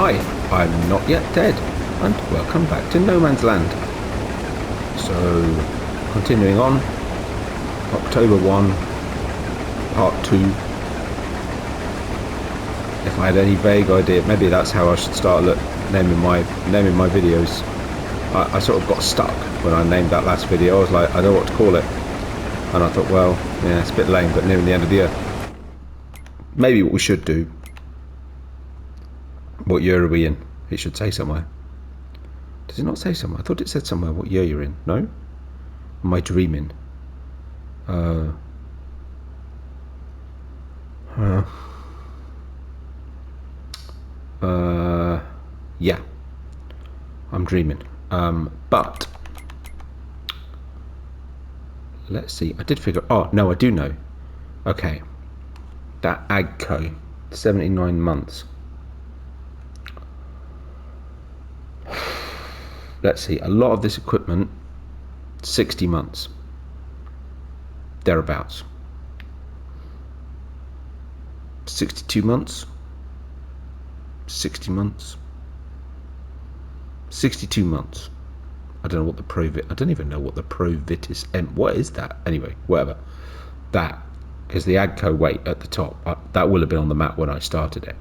Hi, I'm not yet dead, and welcome back to No Man's Land. So, continuing on, October 1, Part 2. If I had any vague idea, maybe that's how I should start naming my videos. I sort of got stuck when I named that last video. I was like, I don't know what to call it. And I thought, well, yeah, it's a bit lame, but nearing the end of the year. Maybe what we should do. What year are we in? It should say somewhere. Does it not say somewhere? I thought it said somewhere what year you're in. No? Am I dreaming? Yeah. I'm dreaming. But let's see. I did figure. Oh no, I do know. Okay. That AGCO, 79 months. Let's see. A lot of this equipment, 60 months. Thereabouts. 62 months. 60 months. 62 months. I don't know what the I don't even know what the Provitis what is that? Anyway, whatever. That is the AGCO weight at the top. That will have been on the map when I started it.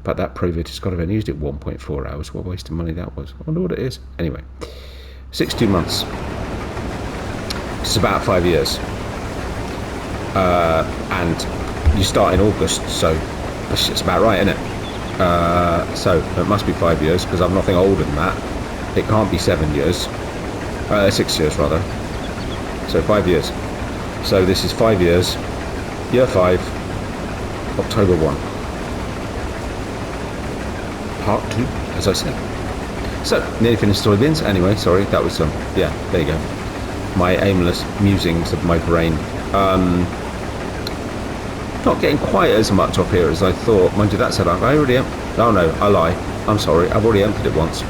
But that Provitis got to have used it 1.4 hours. What a waste of money that was. I wonder what it is. Anyway, 62 months. It's about 5 years. And you start in August, so that's about right, isn't it? So it must be 5 years because I'm nothing older than that. It can't be 7 years. 6 years rather. So 5 years. So this is 5 years. Year 5, October 1. Part 2, as I said. So, nearly finished soybeans. Anyway, sorry, that was yeah, there you go. My aimless musings of my brain. Not getting quite as much off here as I thought. Mind you, that said, I already oh no, I lie. I'm sorry, I've already emptied it once.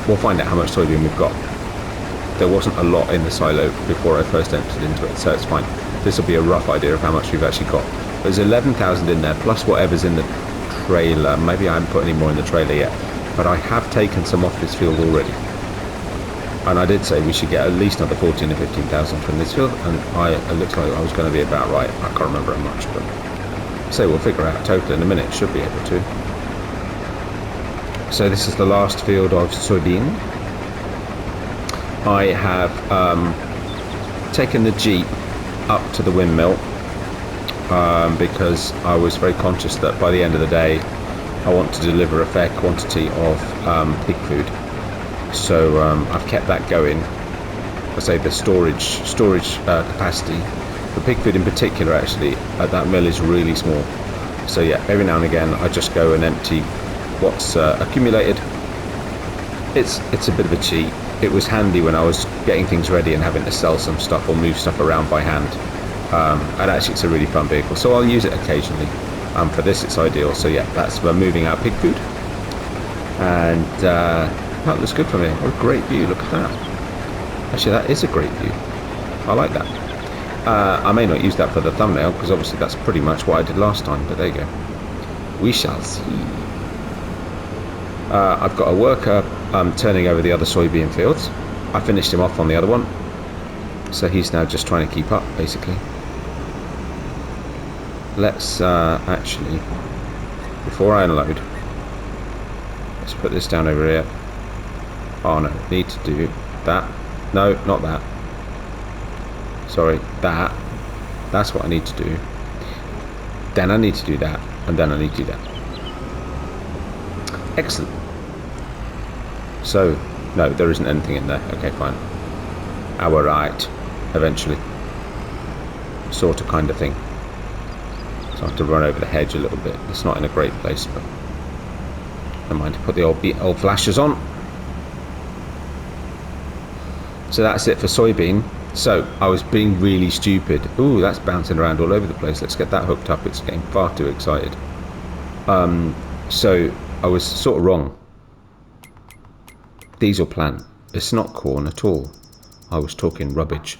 We'll find out how much soybean we've got. There wasn't a lot in the silo before I first emptied into it, so it's fine. This will be a rough idea of how much we've actually got. There's 11,000 in there, plus whatever's in the trailer. Maybe I haven't put any more in the trailer yet, but I have taken some off this field already. And I did say we should get at least another 14 or 15,000 from this field, and it looks like I was going to be about right. I can't remember how much, but so we'll figure out total in a minute. Should be able to. So this is the last field of soybean. I have taken the Jeep up to the windmill because I was very conscious that by the end of the day I want to deliver a fair quantity of pig food. So I've kept that going. I say the storage capacity for pig food in particular actually at that mill is really small. So yeah, every now and again I just go and empty what's accumulated. It's a bit of a cheat. It was handy when I was getting things ready and having to sell some stuff or move stuff around by hand. And actually it's a really fun vehicle, so I'll use it occasionally. For this it's ideal. So yeah, we're moving out pig food. And that looks good for me. What a great view, look at that. Actually that is a great view. I like that. I may not use that for the thumbnail because obviously that's pretty much what I did last time, but there you go. We shall see. I've got a worker turning over the other soybean fields. I finished him off on the other one, so he's now just trying to keep up basically. Let's actually, before I unload, let's put this down over here. Oh no, need to do that. No, not that. Sorry, that. That's what I need to do. Then I need to do that, and then I need to do that. Excellent. So, no, there isn't anything in there. Okay, fine. Our right, eventually. Sort of kind of thing. So I have to run over the hedge a little bit. It's not in a great place, but never mind. Put the old flashers on. So that's it for soybean. So I was being really stupid. Ooh, that's bouncing around all over the place. Let's get that hooked up. It's getting far too excited. So I was sort of wrong. Diesel plant. It's not corn at all. I was talking rubbish.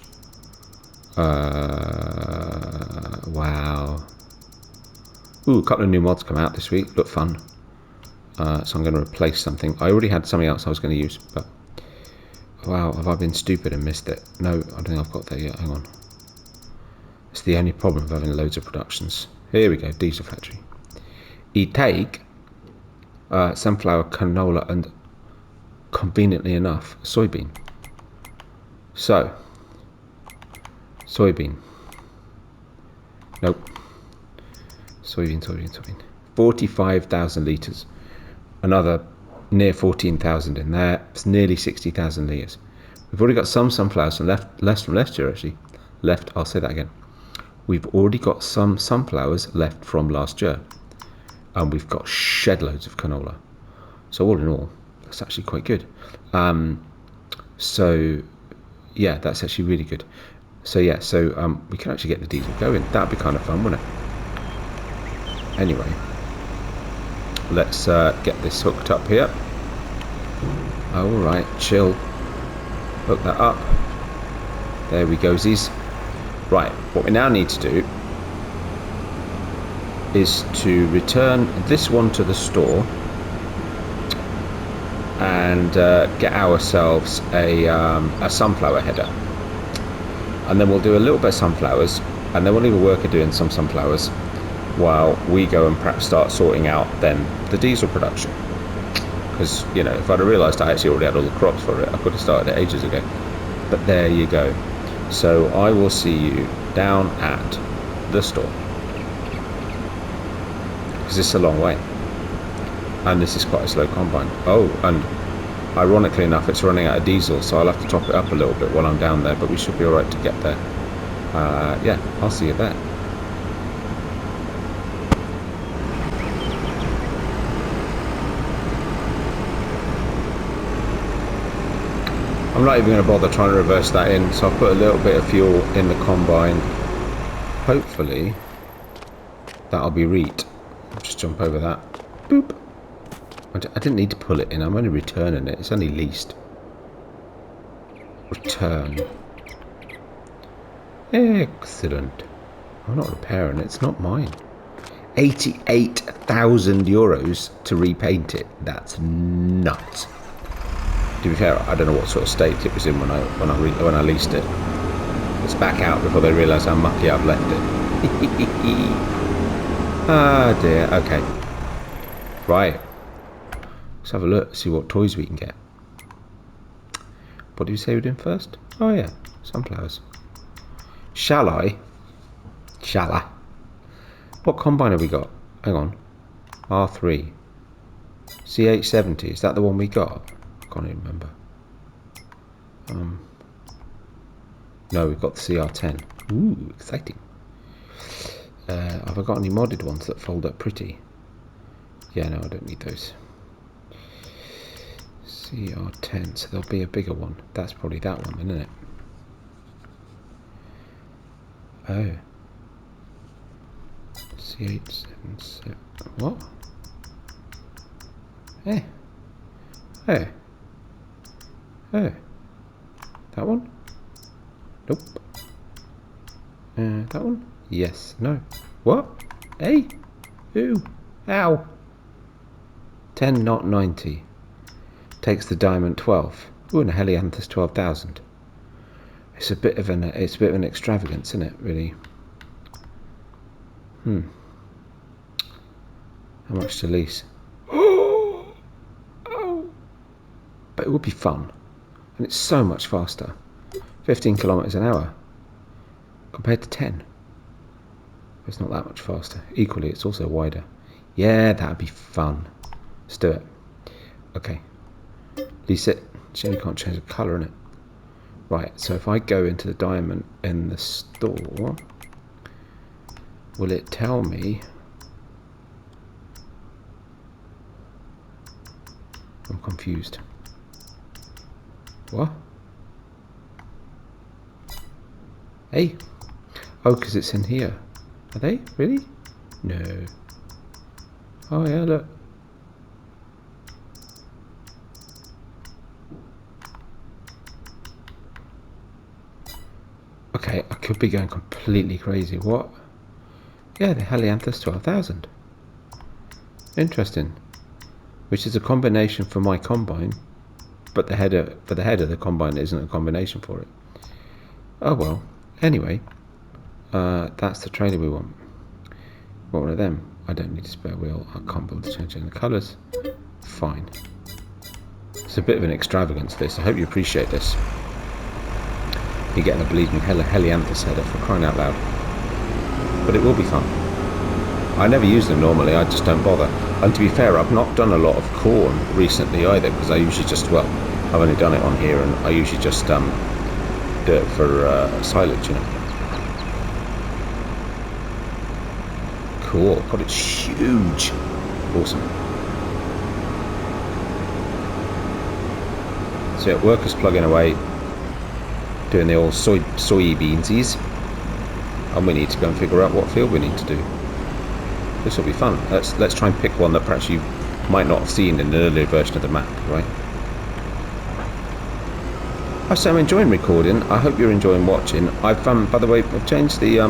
Wow. Ooh, a couple of new mods come out this week. Look fun. So I'm going to replace something. I already had something else I was going to use, but wow, have I been stupid and missed it? No, I don't think I've got that yet. Hang on. It's the only problem of having loads of productions. Here we go, diesel factory. You take sunflower, canola, and conveniently enough, soybean. So, soybean. Nope. Soybean. 45,000 litres. Another near 14,000 in there. It's nearly 60,000 litres. We've already got some sunflowers from left from last year, actually. I'll say that again. We've already got some sunflowers left from last year. And we've got shed loads of canola. So all in all, that's actually quite good. So yeah, that's actually really good. So yeah, we can actually get the diesel going. That'd be kind of fun, wouldn't it? Anyway, let's get this hooked up here. All right, chill. Hook that up. There we go, Z's. Right, what we now need to do is to return this one to the store and get ourselves a sunflower header, and then we'll do a little bit of sunflowers, and then we'll leave a worker doing some sunflowers while we go and perhaps start sorting out then the diesel production. Because, you know, if I'd have realised I actually already had all the crops for it, I could have started it ages ago. But there you go. So I will see you down at the store, because it's a long way and this is quite a slow combine. Oh, and ironically enough, it's running out of diesel, so I'll have to top it up a little bit while I'm down there, but we should be alright to get there. Yeah, I'll see you there. I'm not even going to bother trying to reverse that in, so I'll put a little bit of fuel in the combine. Hopefully that'll be reet. I'll just jump over that. Boop. I didn't need to pull it in, I'm only returning it. It's only leased. Return. Excellent. I'm not repairing it, it's not mine. 88,000 euros to repaint it. That's nuts. To be fair, I don't know what sort of state it was in when I leased it. It's back out before they realise how mucky I've left it. Ah dear. Okay. Right. Let's have a look. See what toys we can get. What did you say we're doing first? Oh yeah, sunflowers. Shall I? What combine have we got? Hang on. R3. CH70. Is that the one we got? Can't even remember. No, we've got the CR10. Ooh, exciting. Have I got any modded ones that fold up pretty? Yeah, no, I don't need those. CR10, so there'll be a bigger one. That's probably that one, isn't it? Oh. CH77. What? Hey. Hey. Oh, that one? Nope. That one? Yes. No. What? Hey? Who? Ow. 10, not 90. Takes the diamond 12. Ooh, and a helianthus 12,000. It's a bit of an extravagance, isn't it? Really. How much to lease? Oh. But it would be fun. And it's so much faster. 15 kilometers an hour compared to 10. It's not that much faster. Equally, it's also wider. Yeah, that'd be fun. Let's do it. Okay. Lease it. You can't change the colour in it. Right, so if I go into the diamond in the store, will it tell me? I'm confused. What? Hey. Oh, because it's in here. Are they? Really? No. Oh yeah, look. Okay, I could be going completely crazy. What? Yeah, the Helianthus 12,000. Interesting. Which is a combination for my combine, but the header of the combine isn't a combination for it. Oh well. Anyway, that's the trailer we want. What one of them? I don't need a spare wheel. I can't bother to change any colours. Fine. It's a bit of an extravagance, this. I hope you appreciate this. You're getting a bleeding Helianthus header, for crying out loud. But it will be fun. I never use them normally, I just don't bother. And to be fair, I've not done a lot of corn recently either, because I usually just, well, I've only done it on here, and I usually just do it for silage, you know. Cool. God, it's huge. Awesome. So yeah, workers plugging away, doing the old soybeansies, and we need to go and figure out what field we need to do. This will be fun. Let's try and pick one that perhaps you might not have seen in an earlier version of the map, right? So I'm enjoying recording. I hope you're enjoying watching. I've by the way, I've changed the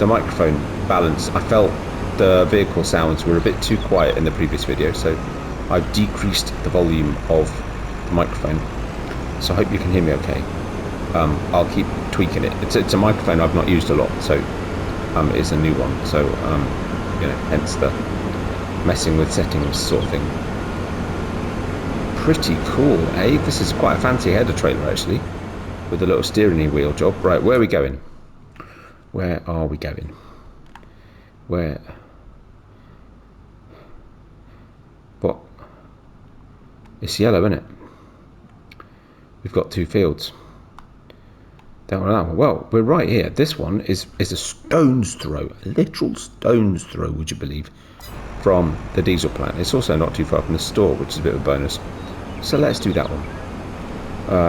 microphone balance. I felt the vehicle sounds were a bit too quiet in the previous video, so I've decreased the volume of the microphone. So I hope you can hear me okay. I'll keep tweaking it. It's a microphone I've not used a lot, so it's a new one. So you know, hence the messing with settings sort of thing. Pretty cool, eh? This is quite a fancy header trailer actually, with a little steering wheel job. Right, where are we going? Where are we going? Where? What? It's yellow, isn't it? We've got two fields. That one. Well, we're right here. This one is a stone's throw, a literal stone's throw, would you believe, from the diesel plant. It's also not too far from the store, which is a bit of a bonus. So let's do that one.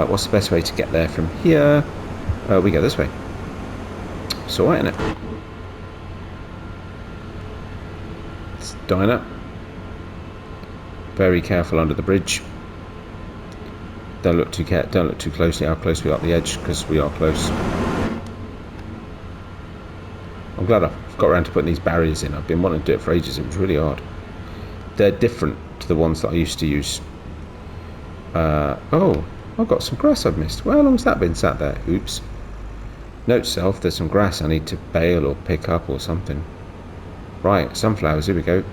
What's the best way to get there from here? We go this way. It's alright, isn't it? It's diner. Very careful under the bridge. Don't look too closely how close we are at the edge, because we are close. I'm glad I've got around to putting these barriers in. I've been wanting to do it for ages. It was really hard. They're different to the ones that I used to use. Oh, I've got some grass I've missed. Well, how long's that been sat there? Oops. Note to self, there's some grass I need to bale or pick up or something. Right, sunflowers, here we go.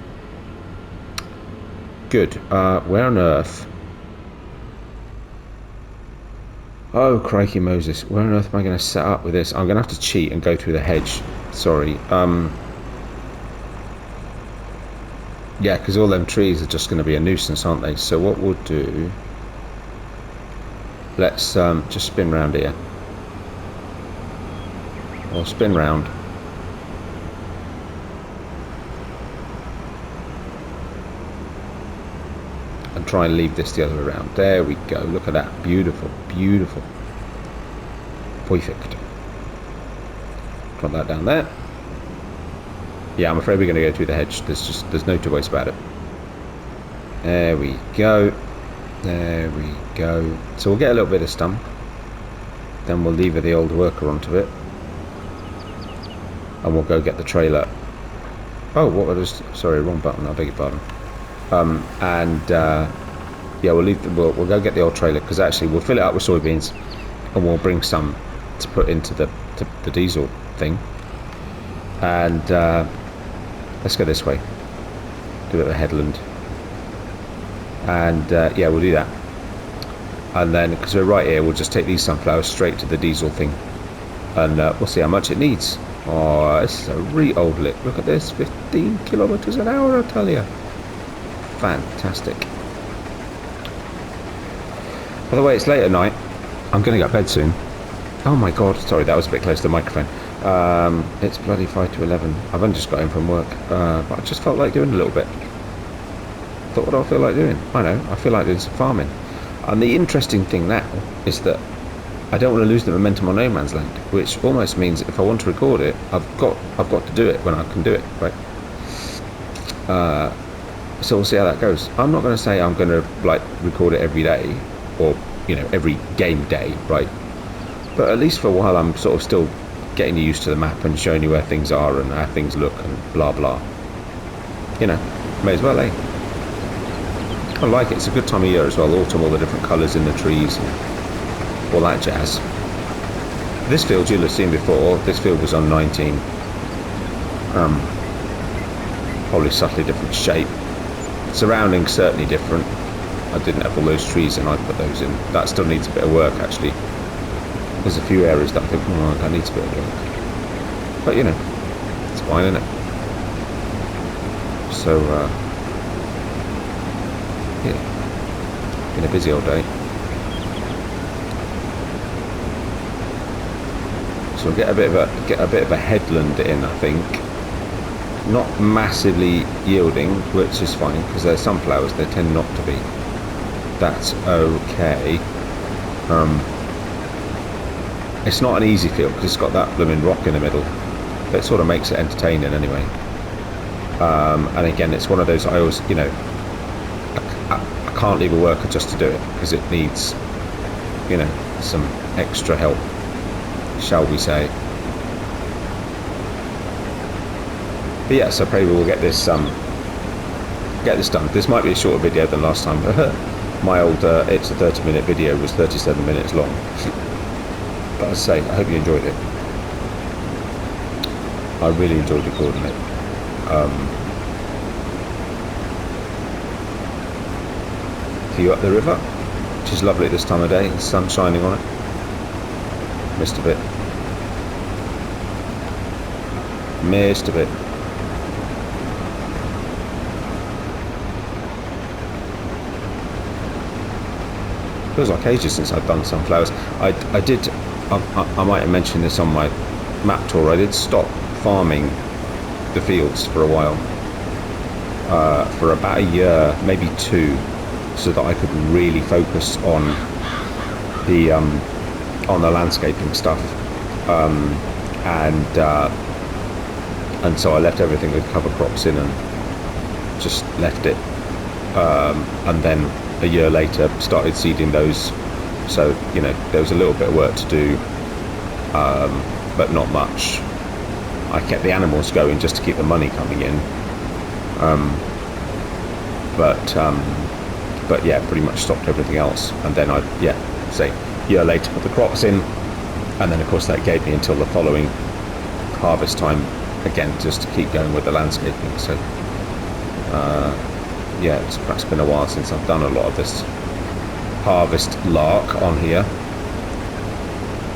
Good. Where on earth? Oh, crikey Moses. Where on earth am I going to set up with this? I'm going to have to cheat and go through the hedge. Sorry. Yeah, because all them trees are just going to be a nuisance, aren't they? So what we'll do... Let's just spin round here. Or spin round. And try and leave this the other way around. There we go. Look at that. Beautiful. Beautiful. Perfect. Drop that down there. Yeah, I'm afraid we're going to go through the hedge. There's no two ways about it. There we go. There we go. So we'll get a little bit of stump. Then we'll lever the old worker onto it. And we'll go get the trailer. Oh, what was... Sorry, wrong button. I beg your pardon. Yeah, we'll go get the old trailer, because actually we'll fill it up with soybeans, and we'll bring some to put into the diesel thing. And let's go this way. Do a bit of a headland. And yeah, we'll do that. And then, because we're right here, we'll just take these sunflowers straight to the diesel thing, and we'll see how much it needs. Oh, this is a real old lick. Look at this, 15 kilometers an hour, I tell you. Fantastic. By the way, it's late at night. I'm going to go to bed soon. Oh my god, sorry, that was a bit close to the microphone. It's bloody 5 to 11. I've only just got in from work, but I just felt like doing a little bit. Thought, what do I feel like doing? I know, I feel like doing some farming. And the interesting thing now is that I don't want to lose the momentum on No Man's Land, which almost means if I want to record it, I've got to do it when I can do it, right? So we'll see how that goes. I'm not going to say I'm going to like record it every day, or you know, every game day, right? But at least for a while, I'm sort of still getting you used to the map and showing you where things are and how things look and blah blah. You know, may as well, eh? I like it. It's a good time of year as well. Autumn, all the different colours in the trees and all that jazz. This field you'll have seen before. This field was on 19. Probably subtly different shape. Surroundings certainly different. I didn't have all those trees and I put those in. That still needs a bit of work actually. There's a few areas that I think, oh, that needs a bit of work. But you know, it's fine, isn't it? So, yeah, been a busy old day. So we'll get a bit of a headland in, I think. Not massively yielding, which is fine because there's sunflowers. They tend not to be. That's okay. It's not an easy field because it's got that blooming rock in the middle. That sort of makes it entertaining anyway. And again, it's one of those I always, you know, I can't leave a worker just to do it because it needs, you know, some extra help, shall we say. But yeah, so probably we'll get this done. This might be a shorter video than last time. My old it's a 30-minute video was 37 minutes long. But as I say, I hope you enjoyed it. I really enjoyed recording it. View up the river, which is lovely at this time of day. The sun shining on it. Missed a bit. Missed a bit. Feels like ages since I've done sunflowers. I might have mentioned this on my map tour. I did stop farming the fields for a while, for about a year, maybe two, so that I could really focus on the landscaping stuff, and so I left everything with cover crops in and just left it, and then a year later started seeding those. So you know, there was a little bit of work to do, but not much. I kept the animals going just to keep the money coming in, but yeah, pretty much stopped everything else. And then I, say a year later put the crops in, and then of course that gave me until the following harvest time again, just to keep going with the landscaping. So yeah, it's perhaps been a while since I've done a lot of this harvest lark on here,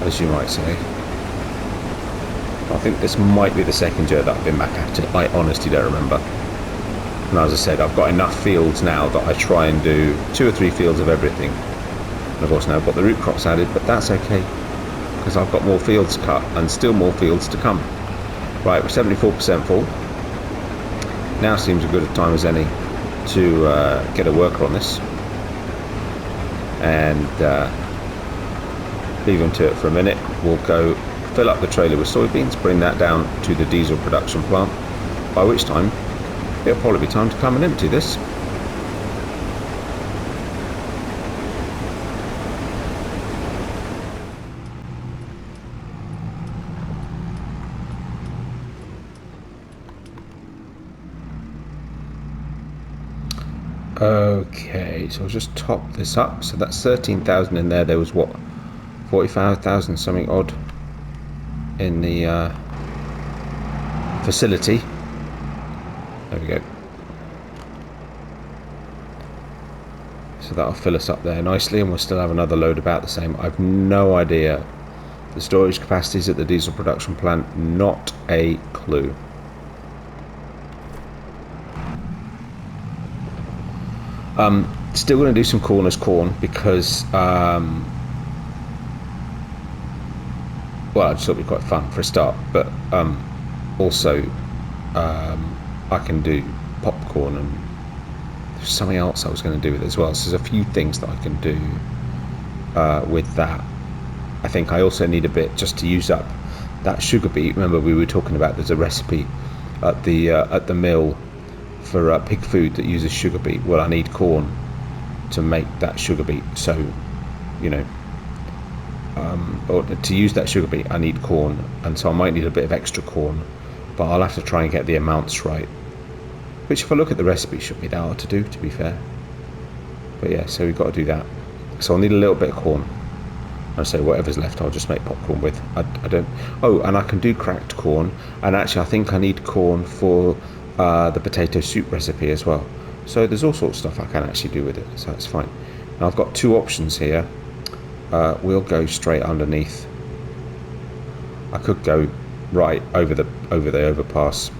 as you might say. I think this might be the second year that I've been back at it. I honestly don't remember. And as I said, I've got enough fields now that I try and do 2 or 3 fields of everything. And of course now I've got the root crops added, but that's okay, because I've got more fields cut and still more fields to come. Right, we're 74% full. Now seems a good time as any to get a worker on this and leave them to it for a minute. We'll go fill up the trailer with soybeans, bring that down to the diesel production plant, by which time it'll probably be time to come and empty this. Okay, so I'll just top this up. So that's 13,000 in there. There was what, 45,000 something odd in the facility. There we go. So that'll fill us up there nicely, and we'll still have another load about the same. I've no idea the storage capacities at the diesel production plant, not a clue. Still going to do some corn as corn because well, I just thought it'd be quite fun for a start, but also I can do popcorn, and there's something else I was going to do with it as well. So there's a few things that I can do with that. I think I also need a bit just to use up that sugar beet. Remember we were talking about there's a recipe at the mill for pig food that uses sugar beet. Well, I need corn to make that sugar beet, so you know, or to use that sugar beet I need corn, and so I might need a bit of extra corn, but I'll have to try and get the amounts right, which if I look at the recipe shouldn't be that hard to do, to be fair. But yeah, so we've got to do that. So I'll need a little bit of corn. I say whatever's left I'll just make popcorn with. I don't... Oh, and I can do cracked corn, and actually I think I need corn for the potato soup recipe as well. So there's all sorts of stuff I can actually do with it, so that's fine. Now I've got two options here. We'll go straight underneath. I could go right over the overpass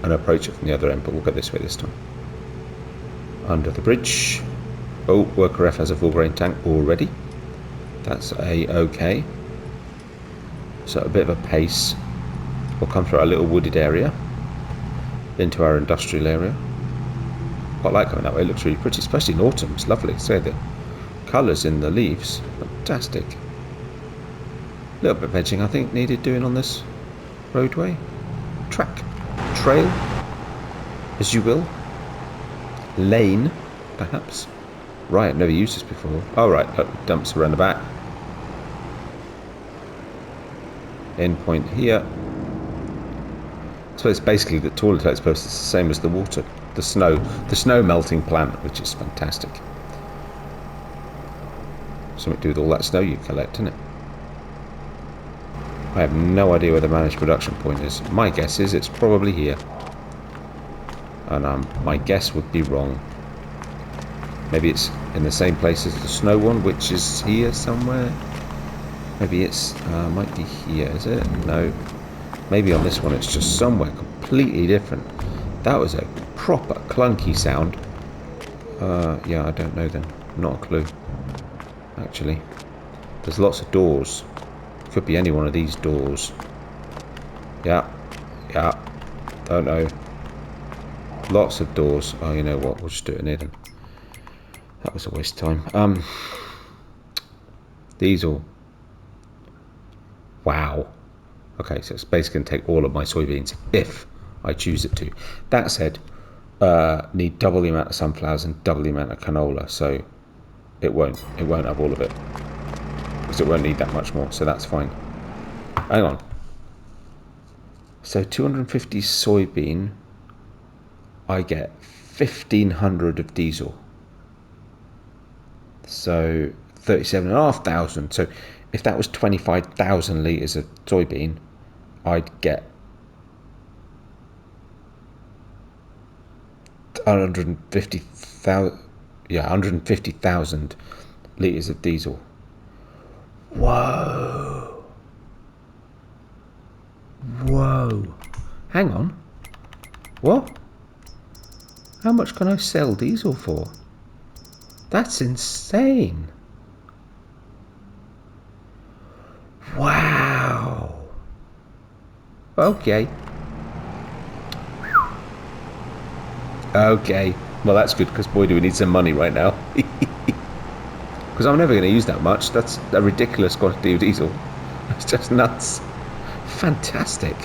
and approach it from the other end, but we'll go this way this time. Under the bridge. Oh, worker F has a full grain tank already. That's okay. So a bit of a pace. We'll come through our little wooded area into our industrial area. Quite like coming that way. It looks really pretty, especially in autumn. It's lovely. So the colours in the leaves, fantastic. A little bit of edging I think needed doing on this roadway, track, trail, as you will, lane perhaps. Right, I've never used this before. Oh right, look, dumps around the back. End point here. So it's basically the toilet post is the same as the water, the snow melting plant, which is fantastic. Something to do with all that snow you collect, isn't it? I have no idea where the managed production point is. My guess is it's probably here, and my guess would be wrong. Maybe it's in the same place as the snow one, which is here somewhere. Maybe it's might be here, is it? No. Maybe on this one it's just somewhere completely different. That was a proper clunky sound. Yeah, I don't know then. Not a clue. Actually, there's lots of doors. Could be any one of these doors. Yeah, don't know. Lots of doors. Oh, you know what? We'll just do it in here then. That was a waste of time. Diesel. Wow. Okay, so it's basically going to take all of my soybeans if I choose it to. That said, need double the amount of sunflowers and double the amount of canola, so it won't have all of it, because it won't need that much more, so that's fine. Hang on. So 250 soybean, I get 1,500 of diesel. So 37,500. So if that was 25,000 litres of soybean, I'd get 150,000. Yeah, 150,000 litres of diesel. Whoa. Whoa. Hang on. What? How much can I sell diesel for? That's insane. Wow. Okay. Okay. Well, that's good, because boy, do we need some money right now. Because I'm never going to use that much. That's a ridiculous quantity of diesel. It's just nuts. Fantastic.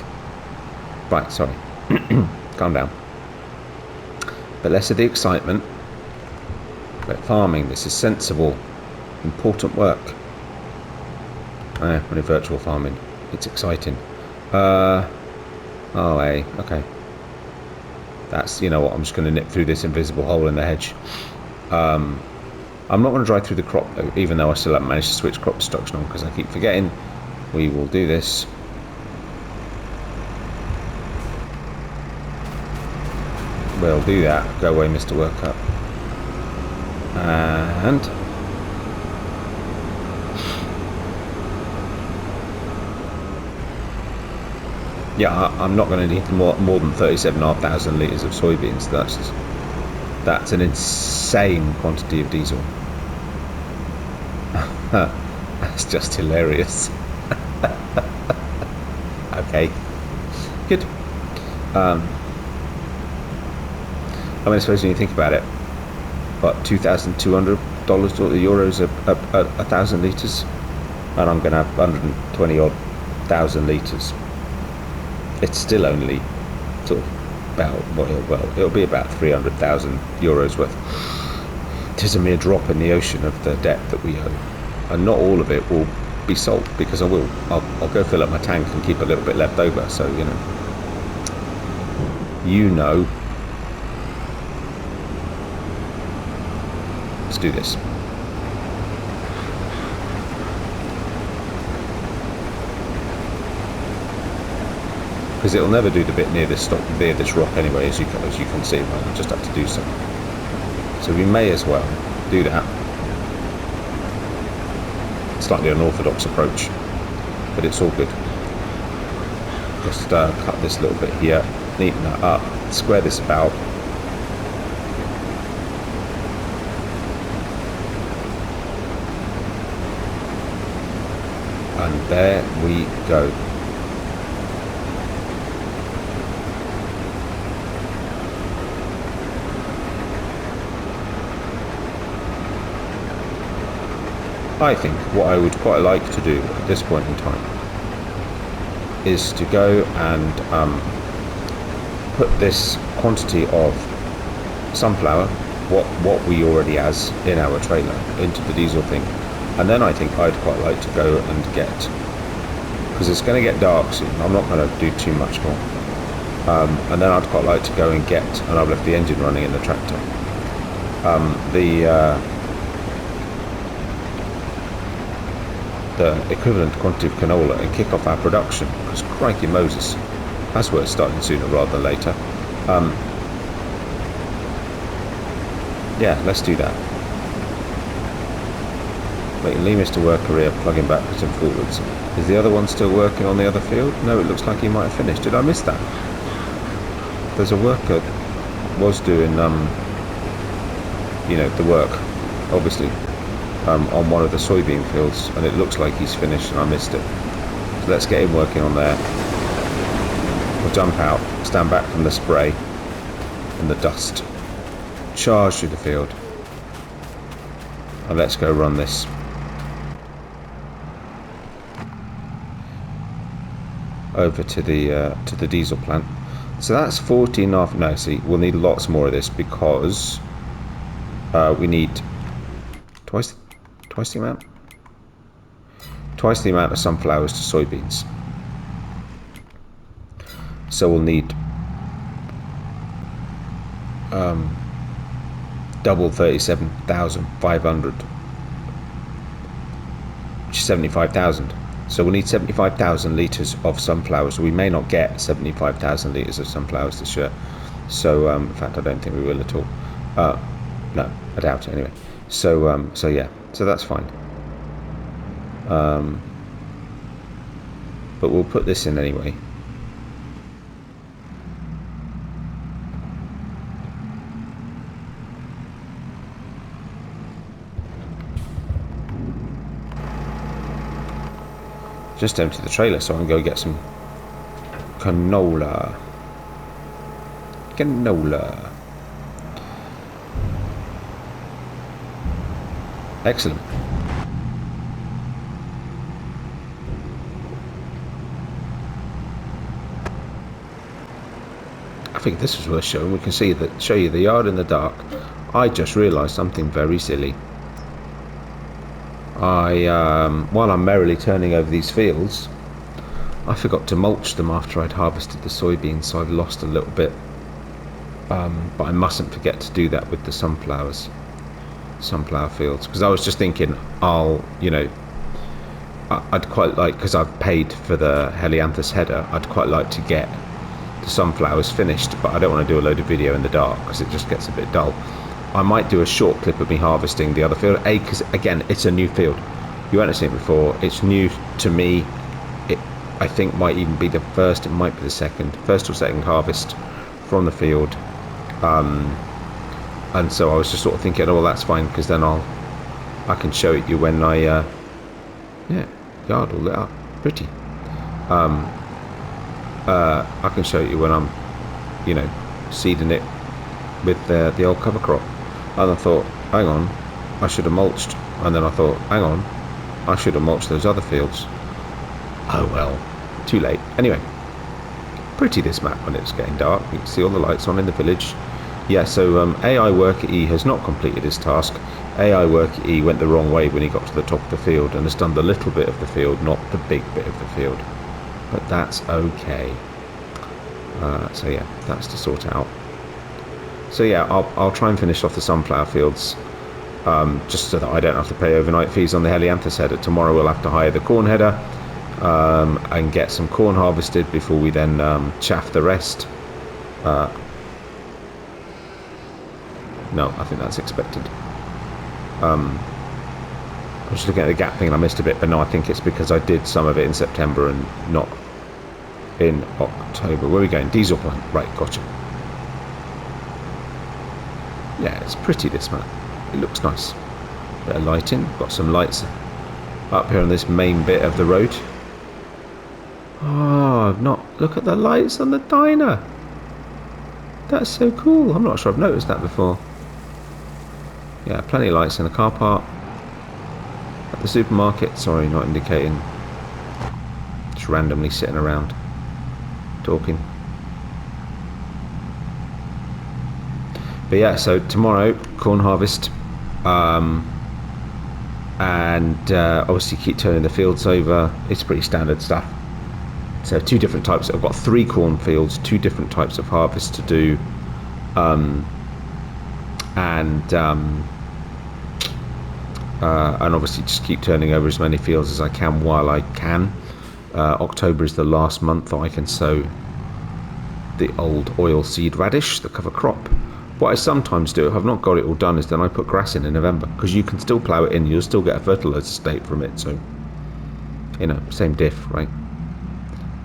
Right, sorry. Calm down. But less of the excitement. But farming, this is sensible, important work. When in virtual farming, it's exciting. Oh, hey, okay. That's, you know what, I'm just going to nip through this invisible hole in the hedge. I'm not going to drive through the crop though, even though I still haven't managed to switch crop destruction on, because I keep forgetting. We will do this. We'll do that. Go away, Mr. Workup. And yeah, I'm not going to need more than 37,500 litres of soybeans. That's an insane quantity of diesel. That's just hilarious. Okay, good. I mean, I suppose when you think about it, what, $2,200 or euros a 1,000 litres, and I'm going to have 120 odd thousand litres. It's still only sort of about, well, it'll be about 300,000 euros worth. It is a mere drop in the ocean of the debt that we owe. and not all of it will be salt, because I'll go fill up my tank and keep a little bit left over. So let's do this. Because it'll never do the bit near this rock anyway, as you can see. Right? I just have to do so. So we may as well do that. Slightly unorthodox approach, but it's all good. Just cut this little bit here, neaten that up, square this about. And there we go. I think what I would quite like to do at this point in time is to go and put this quantity of sunflower, what we already has in our trailer, into the diesel thing, and then I think I'd quite like to go and get, because it's going to get dark soon, I'm not going to do too much more, and then I'd quite like to go and get, and I've left the engine running in the tractor, the equivalent quantity of canola, and kick off our production, because crikey Moses, that's where it's starting sooner rather than later. Yeah, let's do that. Making Lee Mr. Worker here, plugging backwards and forwards. Is the other one still working on the other field? No, it looks like he might have finished. Did I miss that? There's a worker was doing the work, obviously, on one of the soybean fields, and it looks like he's finished and I missed it. So let's get him working on there. We'll jump out, stand back from the spray and the dust, charge through the field, and let's go run this. Over to the diesel plant. So that's 14.5. No, see, we'll need lots more of this, because we need twice the amount of sunflowers to soybeans. So we'll need double 37,500, which is 75,000. So we'll need 75,000 litres of sunflowers. We may not get 75,000 litres of sunflowers this year. So in fact, I don't think we will at all. No, I doubt it anyway. So yeah, so that's fine. But we'll put this in anyway. Just empty the trailer so I can go get some canola. Excellent. I think this was worth showing. We can show you the yard in the dark. I just realised something very silly. While I'm merrily turning over these fields, I forgot to mulch them after I'd harvested the soybeans, so I've lost a little bit. But I mustn't forget to do that with the sunflower fields, because I was just thinking, I'd quite like, because I've paid for the Helianthus header, I'd quite like to get the sunflowers finished, but I don't want to do a load of video in the dark because it just gets a bit dull. I might do a short clip of me harvesting the other field, because again, it's a new field. You haven't seen it before. It's new to me. It, I think, might even be the first. It might be the first or second harvest from the field. And so I was just sort of thinking, oh, well, that's fine, because then I can show it you when yard all lit up, pretty. I can show you when I'm, seeding it with the old cover crop. And I thought, hang on, I should have mulched. And then I thought, hang on, I should have mulched those other fields. Oh well, too late. Anyway, pretty this map when it's getting dark. You can see all the lights on in the village. Yeah, so AI Worker E has not completed his task. AI Worker E went the wrong way when he got to the top of the field and has done the little bit of the field, not the big bit of the field. But that's okay. So yeah, that's to sort out. So yeah, I'll try and finish off the sunflower fields, just so that I don't have to pay overnight fees on the helianthus header. Tomorrow we'll have to hire the corn header and get some corn harvested before we then chaff the rest. No, I think that's expected. I was just looking at the gap thing and I missed a bit, but no, I think it's because I did some of it in September and not in October. Where are we going? Diesel plant. Right, gotcha. Yeah, it's pretty, this map. It looks nice. Bit of lighting. Got some lights up here on this main bit of the road. Oh, I've not... Look at the lights on the diner. That's so cool. I'm not sure I've noticed that before. Yeah, plenty of lights in the car park. At the supermarket. Sorry, not indicating. Just randomly sitting around. Talking. But yeah, so tomorrow, corn harvest. And obviously keep turning the fields over. It's pretty standard stuff. So 2 different types. I've got 3 corn fields, 2 different types of harvest to do. And obviously just keep turning over as many fields as I can while I can. October is the last month that I can sow the old oil seed radish, the cover crop. What I sometimes do, if I've not got it all done, is then I put grass in November, because you can still plough it in, you'll still get a fertiliser state from it, so, you know, same diff, right?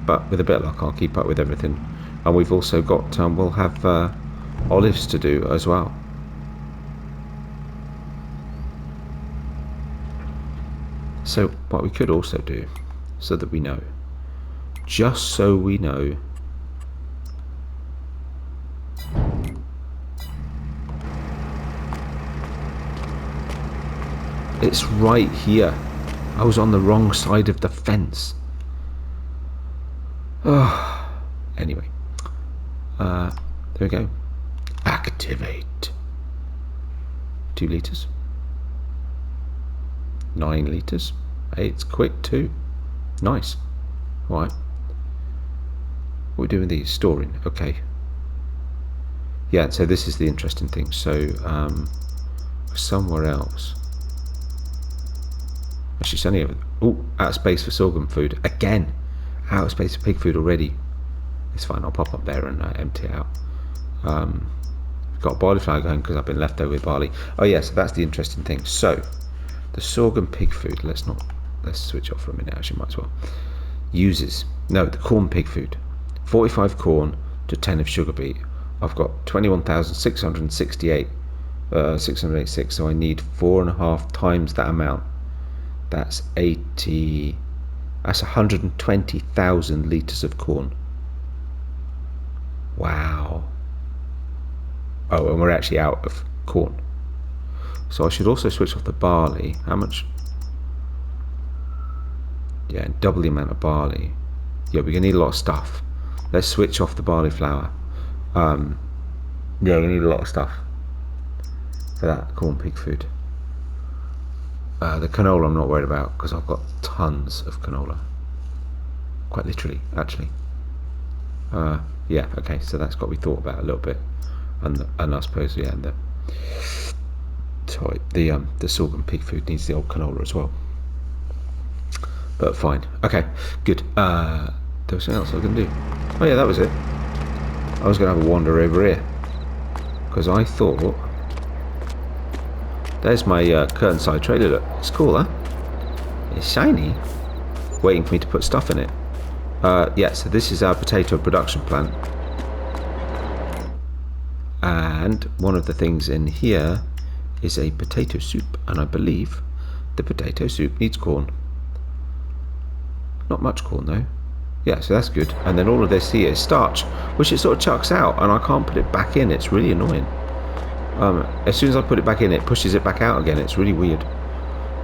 But with a bit of luck, I'll keep up with everything. And we've also got, we'll have olives to do as well. So what we could also do, so that we know, just so we know, it's right here. I was on the wrong side of the fence. Oh, anyway, there we go. Activate. 2 litres. 9 litres. Hey, it's quick too. Nice. Right. What are we doing with these? Storing. Okay. Yeah, so this is the interesting thing. So, somewhere else. Actually, it's only over. Oh, out of space for sorghum food. Again. Out of space for pig food already. It's fine. I'll pop up there and empty it out. Got barley flour going because I've been left over with barley. Oh yeah, so that's the interesting thing. So the sorghum pig food. Let's switch off for a minute. Actually, might as well. Uses the corn pig food. 45 corn to 10 of sugar beet. I've got 21,668. 686. So I need 4.5 times that amount. That's 80. That's 120,000 litres of corn. Wow. Oh, and we're actually out of corn. So I should also switch off the barley. How much? Yeah, double the amount of barley. Yeah, we're going to need a lot of stuff. Let's switch off the barley flour. Yeah, we need a lot of stuff for that corn pig food. The canola I'm not worried about because I've got tons of canola. Quite literally, actually. Yeah, okay, so that's got to be thought about a little bit. And I suppose, yeah, the sorghum pig food needs the old canola as well. But fine. Okay, good. There was something else I was going to do. Oh yeah, that was it. I was going to have a wander over here. Because I thought... There's my curtain side trailer, look. It's cool, huh? It's shiny. Waiting for me to put stuff in it. Yeah, so this is our potato production plant. And one of the things in here is a potato soup. And I believe the potato soup needs corn. Not much corn though. Yeah, so that's good. And then all of this here is starch, which it sort of chucks out, and I can't put it back in. It's really annoying. As soon as I put it back in, it pushes it back out again. It's really weird.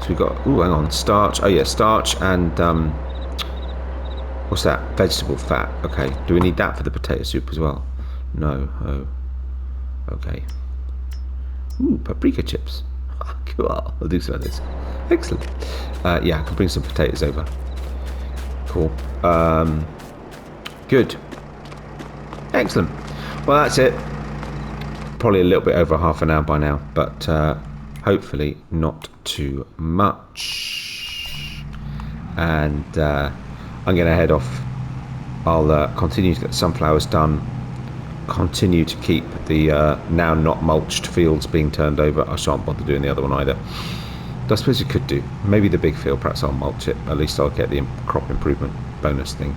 So we've got, ooh, hang on, starch. Oh yeah, starch and, what's that? Vegetable fat. Okay, do we need that for the potato soup as well? No. Oh. Okay. Ooh, paprika chips. Cool. I'll do some of this. Excellent. Yeah, I can bring some potatoes over. Cool. Good. Excellent. Well, that's it. Probably a little bit over half an hour by now, but hopefully not too much. And I'm going to head off. I'll continue to get sunflowers done. Continue to keep the now not mulched fields being turned over. I shan't bother doing the other one either. I suppose you could do. Maybe the big field, perhaps I'll mulch it. At least I'll get the crop improvement bonus thing.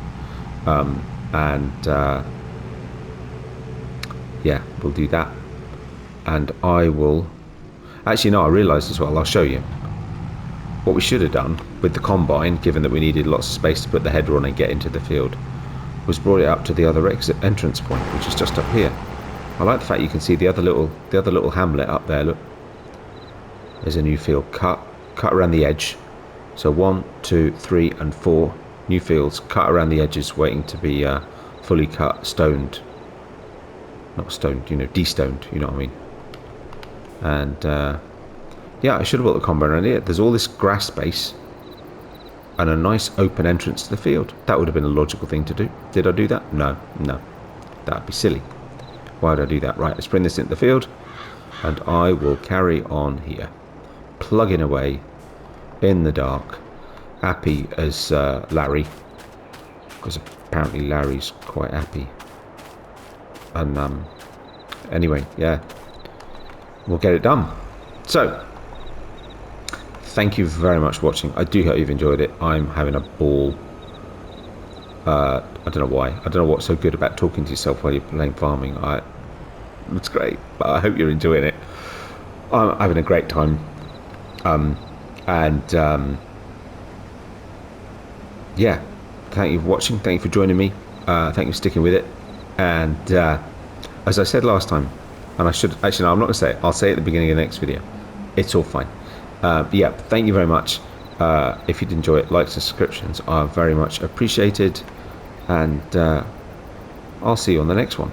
Yeah, we'll do that. And I will... Actually, no, I realised as well, I'll show you. What we should have done with the combine, given that we needed lots of space to put the header on and get into the field, was brought it up to the other entrance point, which is just up here. I like the fact you can see the other little hamlet up there. Look, there's a new field cut around the edge. So 1, 2, 3, and 4 new fields cut around the edges, waiting to be fully cut, stoned. Not stoned, you know, de-stoned. You know what I mean? And yeah, I should have brought the combine around here. There's all this grass space and a nice open entrance to the field. That would have been a logical thing to do. Did I do that? No. That'd be silly. Why did I do that? Right, let's bring this into the field, and I will carry on here, plugging away in the dark, happy as Larry, because apparently Larry's quite happy. And anyway, yeah, we'll get it done. So, thank you very much for watching. I do hope you've enjoyed it. I'm having a ball. I don't know why. I don't know what's so good about talking to yourself while you're playing farming. It's great, but I hope you're enjoying it. I'm having a great time. Yeah, thank you for watching. Thank you for joining me. Thank you for sticking with it. And as I said last time, and I should actually, no, I'm not going to say it. I'll say it at the beginning of the next video. It's all fine. Yeah, thank you very much. If you'd enjoy it, likes and subscriptions are very much appreciated. And I'll see you on the next one.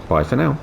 Bye for now.